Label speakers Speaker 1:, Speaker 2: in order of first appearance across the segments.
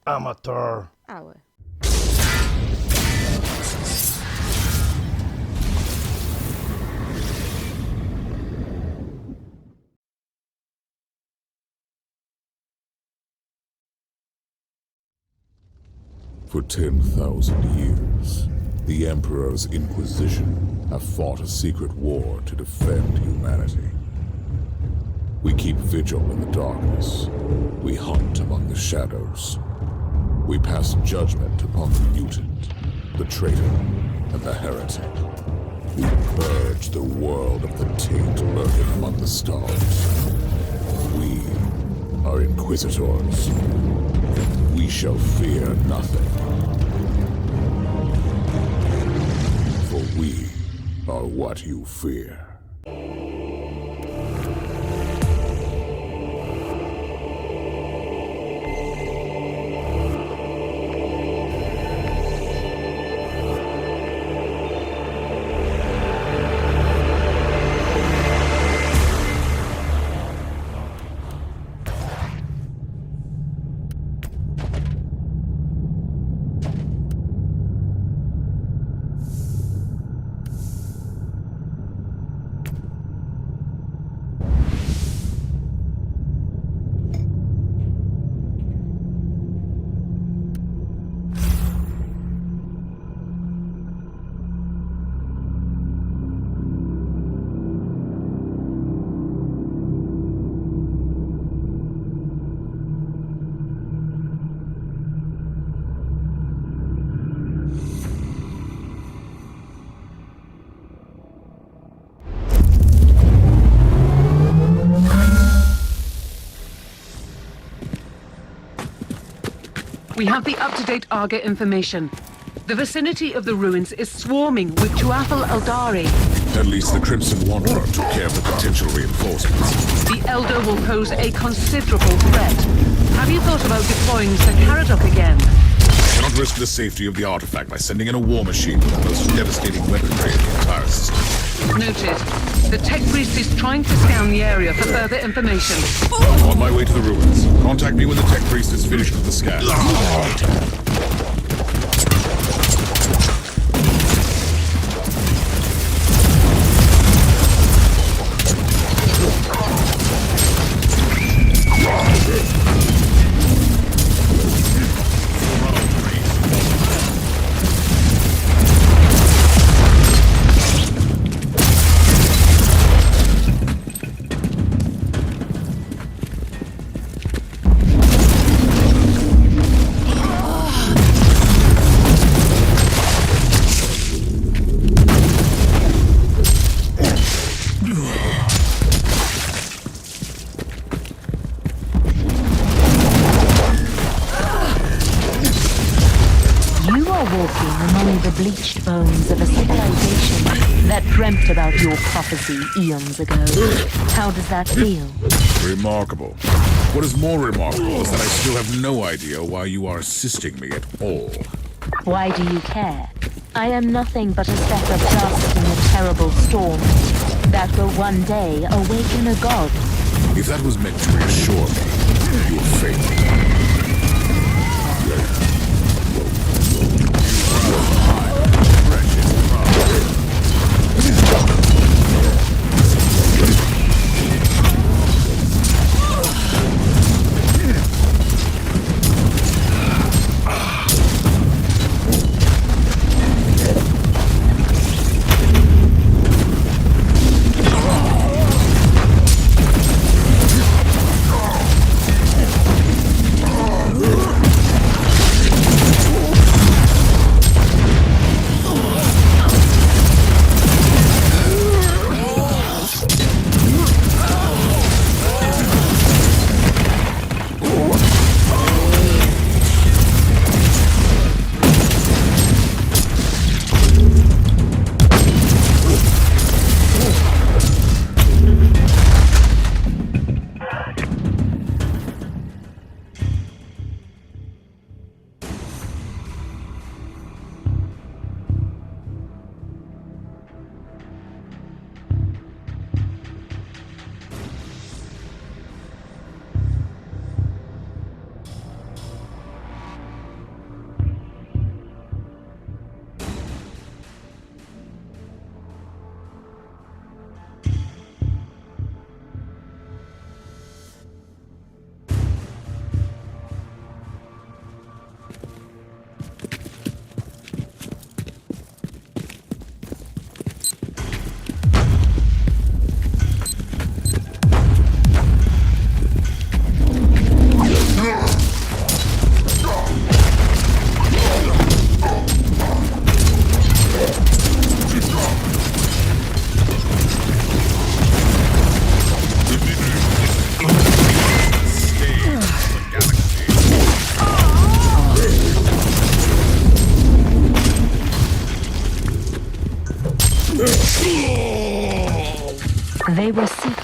Speaker 1: Amateur.
Speaker 2: Hour.
Speaker 3: For 10,000 years, the Emperor's Inquisition have fought a secret war to defend humanity. We keep vigil in the darkness. We hunt among the shadows. We pass judgment upon the mutant, the traitor, and the heretic. We purge the world of the taint lurking among the stars. We are Inquisitors. We shall fear nothing. For we are what you fear.
Speaker 4: We have the up-to-date Arga information. The vicinity of the ruins is swarming with Tuathal Eldari.
Speaker 3: At least the Crimson Wanderer took care of the potential reinforcements.
Speaker 4: The Elder will pose a considerable threat. Have you thought about deploying Sir Caradoc again?
Speaker 3: I cannot risk the safety of the artifact by sending in a war machine with the most devastating weaponry in the entire system.
Speaker 4: Noted. The Tech Priest is trying to scan the area for further information.
Speaker 3: On my way to the ruins. Contact me when the Tech Priest is finished with the scan.
Speaker 5: Bleached bones of a civilization that dreamt about your prophecy eons ago. How does that feel?
Speaker 3: Remarkable. What is more remarkable is that I still have no idea why you are assisting me at all.
Speaker 5: Why do you care? I am nothing but a speck of dust in the terrible storm that will one day awaken a god.
Speaker 3: If that was meant to reassure me, you have failed.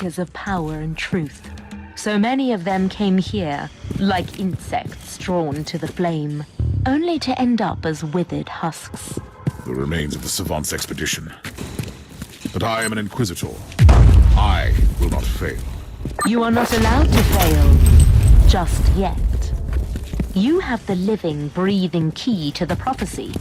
Speaker 5: seekers of power and truth. So many of them came here, like insects drawn to the flame, only to end up as withered husks.
Speaker 3: The remains of the Savant's expedition. But I am an Inquisitor. I will not fail.
Speaker 5: You are not allowed to fail. Just yet. You have the living, breathing key to the prophecy.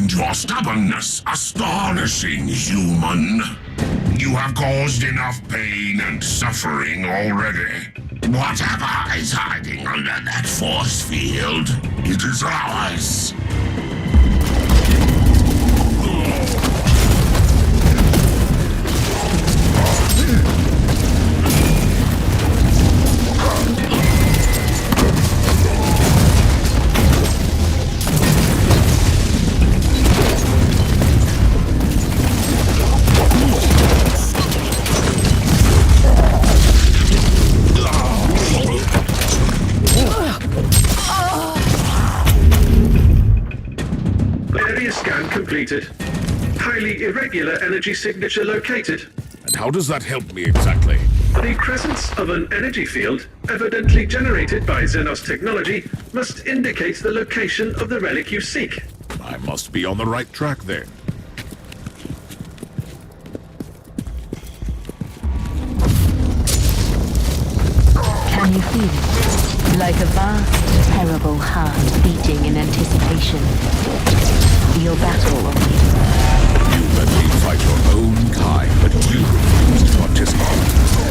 Speaker 1: Your stubbornness astonishing, human. You have caused enough pain and suffering already. Whatever is hiding under that force field, it is ours.
Speaker 2: Completed. Highly irregular energy signature located.
Speaker 3: And how does that help me exactly?
Speaker 2: The presence of an energy field, evidently generated by Xenos technology, must indicate the location of the relic you seek.
Speaker 3: I must be on the right track then.
Speaker 5: Can you feel it? Like a vast, terrible heart beating in anticipation. Your battle on me.
Speaker 3: You let me fight your own kind, but you refuse to participate.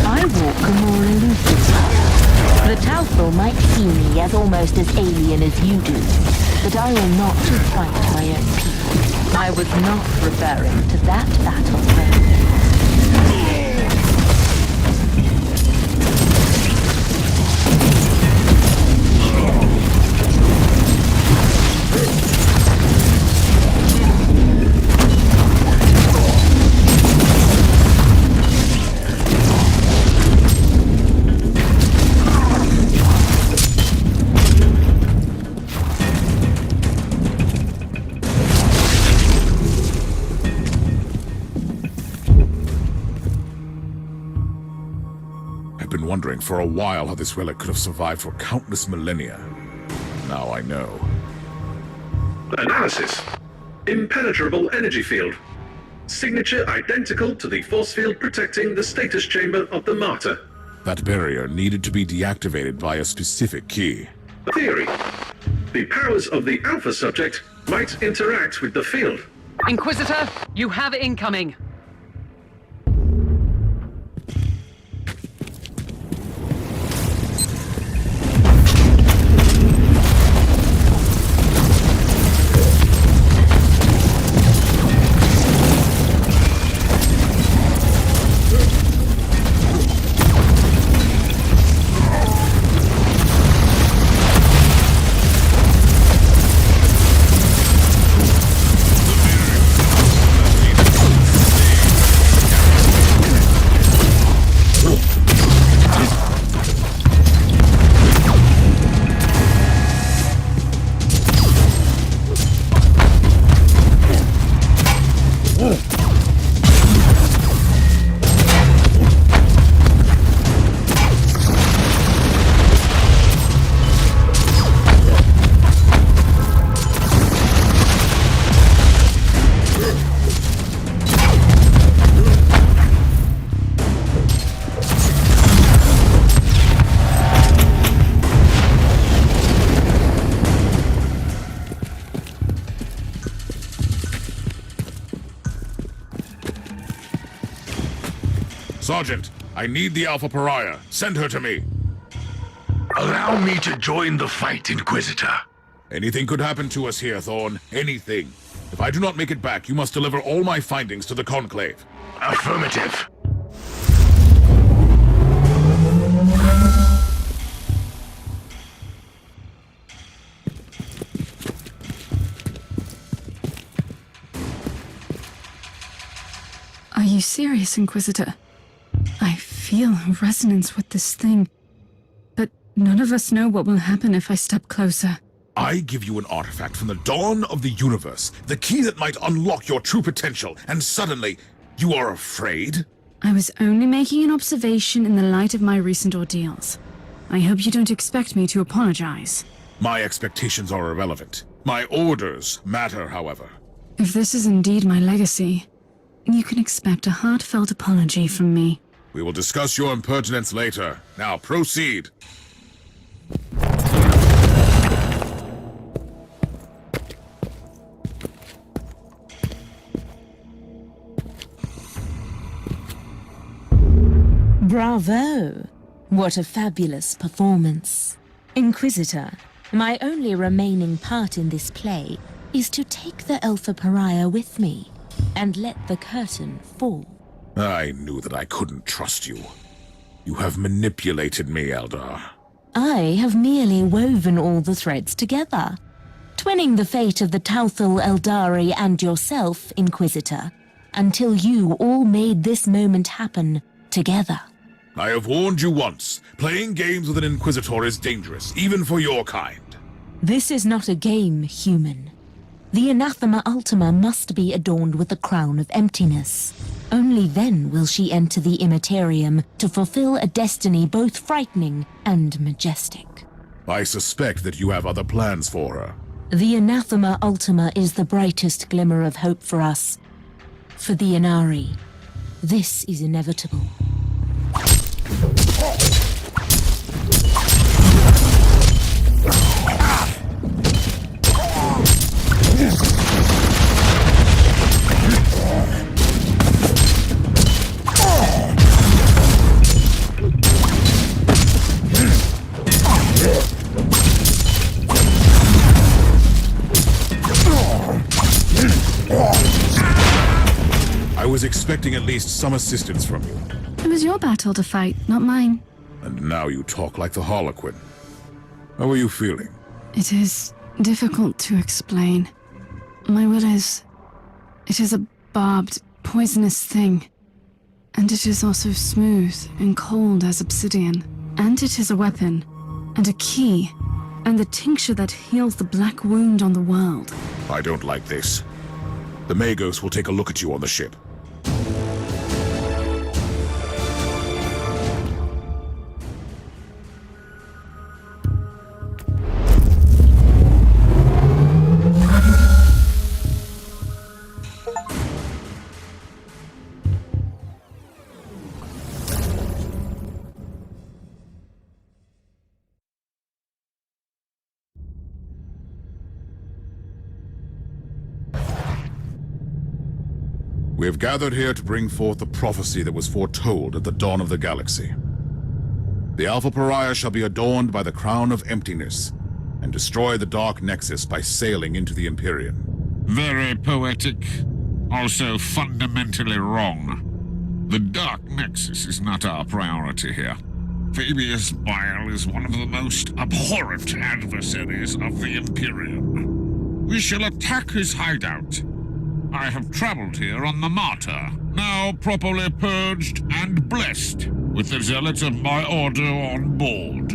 Speaker 5: I walk a more elusive path. The Tauthal might see me as almost as alien as you do, but I will not fight my own people. I was not referring to that battle.
Speaker 3: Wondering for a while how this relic could have survived for countless millennia. Now I know.
Speaker 2: Analysis. Impenetrable energy field. Signature identical to the force field protecting the status chamber of the Martyr.
Speaker 3: That barrier needed to be deactivated by a specific key.
Speaker 2: Theory. The powers of the Alpha subject might interact with the field.
Speaker 4: Inquisitor, you have incoming.
Speaker 3: Sergeant, I need the Alpha Pariah. Send her to me.
Speaker 1: Allow me to join the fight, Inquisitor.
Speaker 3: Anything could happen to us here, Thorn. Anything. If I do not make it back, you must deliver all my findings to the Conclave.
Speaker 1: Affirmative.
Speaker 6: Are you serious, Inquisitor? I feel a resonance with this thing, but none of us know what will happen if I step closer.
Speaker 3: I give you an artifact from the dawn of the universe, the key that might unlock your true potential, and suddenly, you are afraid?
Speaker 6: I was only making an observation in the light of my recent ordeals. I hope you don't expect me to apologize.
Speaker 3: My expectations are irrelevant. My orders matter, however.
Speaker 6: If this is indeed my legacy, you can expect a heartfelt apology from me.
Speaker 3: We will discuss your impertinence later. Now proceed.
Speaker 5: Bravo! What a fabulous performance. Inquisitor, my only remaining part in this play is to take the Alpha Pariah with me and let the curtain fall.
Speaker 3: I knew that I couldn't trust you. You have manipulated me, Eldar.
Speaker 5: I have merely woven all the threads together, twinning the fate of the Tauthal Eldari and yourself, Inquisitor, until you all made this moment happen together.
Speaker 3: I have warned you once. Playing games with an Inquisitor is dangerous, even for your kind.
Speaker 5: This is not a game, human. The Anathema Ultima must be adorned with the crown of emptiness. Only then will she enter the Immaterium to fulfill a destiny both frightening and majestic.
Speaker 3: I suspect that you have other plans for her.
Speaker 5: The Anathema Ultima is the brightest glimmer of hope for us. For the Inari, this is inevitable.
Speaker 3: I was expecting at least some assistance from you.
Speaker 6: It was your battle to fight, not mine.
Speaker 3: And now you talk like the Harlequin. How are you feeling?
Speaker 6: It is difficult to explain. My will is... It is a barbed, poisonous thing. And it is also smooth and cold as obsidian. And it is a weapon, and a key, and the tincture that heals the black wound on the world.
Speaker 3: I don't like this. The Magos will take a look at you on the ship. We have gathered here to bring forth the prophecy that was foretold at the dawn of the galaxy. The Alpha Pariah shall be adorned by the crown of emptiness, and destroy the Dark Nexus by sailing into the Empyrean.
Speaker 1: Very poetic, also fundamentally wrong. The Dark Nexus is not our priority here. Fabius Bile is one of the most abhorrent adversaries of the Imperium. We shall attack his hideout. I have traveled here on the Martyr, now properly purged and blessed, with the zealots of my order on board.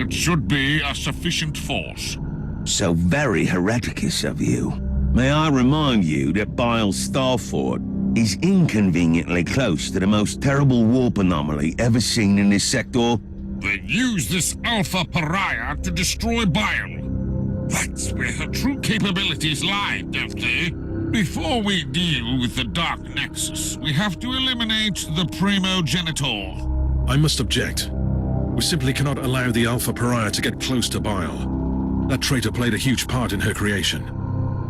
Speaker 1: It should be a sufficient force.
Speaker 7: So very hereticous of you. May I remind you that Bile's Starfort is inconveniently close to the most terrible warp anomaly ever seen in this sector?
Speaker 1: They use this Alpha Pariah to destroy Bile. That's where her true capabilities lie, don't they? Before we deal with the Dark Nexus, we have to eliminate the Primogenitor.
Speaker 8: I must object. We simply cannot allow the Alpha Pariah to get close to Bile. That traitor played a huge part in her creation.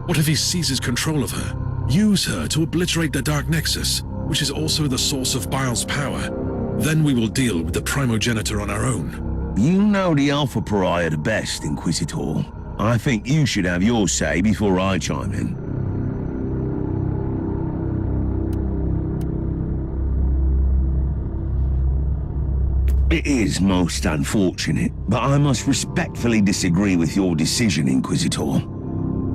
Speaker 8: What if he seizes control of her? Use her to obliterate the Dark Nexus, which is also the source of Bile's power. Then we will deal with the Primogenitor on our own.
Speaker 7: You know the Alpha Pariah the best, Inquisitor. I think you should have your say before I chime in. It is most unfortunate, but I must respectfully disagree with your decision, Inquisitor.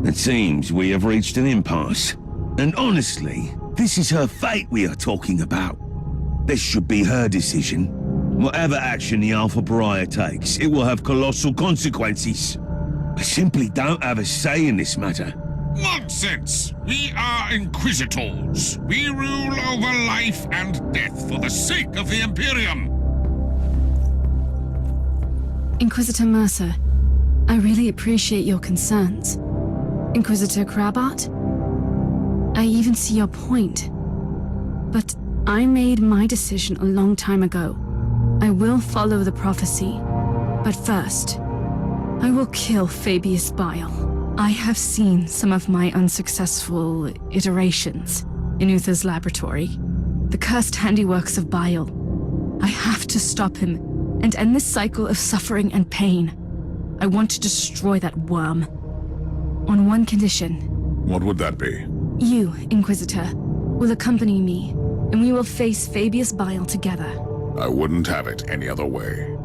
Speaker 7: It seems we have reached an impasse. And honestly, this is her fate we are talking about. This should be her decision. Whatever action the Alpha Pariah takes, it will have colossal consequences. I simply don't have a say in this matter.
Speaker 1: Nonsense! We are Inquisitors. We rule over life and death for the sake of the Imperium.
Speaker 6: Inquisitor Mercer, I really appreciate your concerns. Inquisitor Crabart, I even see your point. But I made my decision a long time ago. I will follow the prophecy. But first, I will kill Fabius Bile. I have seen some of my unsuccessful iterations in Uther's laboratory. The cursed handiworks of Bile. I have to stop him and end this cycle of suffering and pain. I want to destroy that worm. On one condition.
Speaker 3: What would that be?
Speaker 6: You, Inquisitor, will accompany me, and we will face Fabius Bile together.
Speaker 3: I wouldn't have it any other way.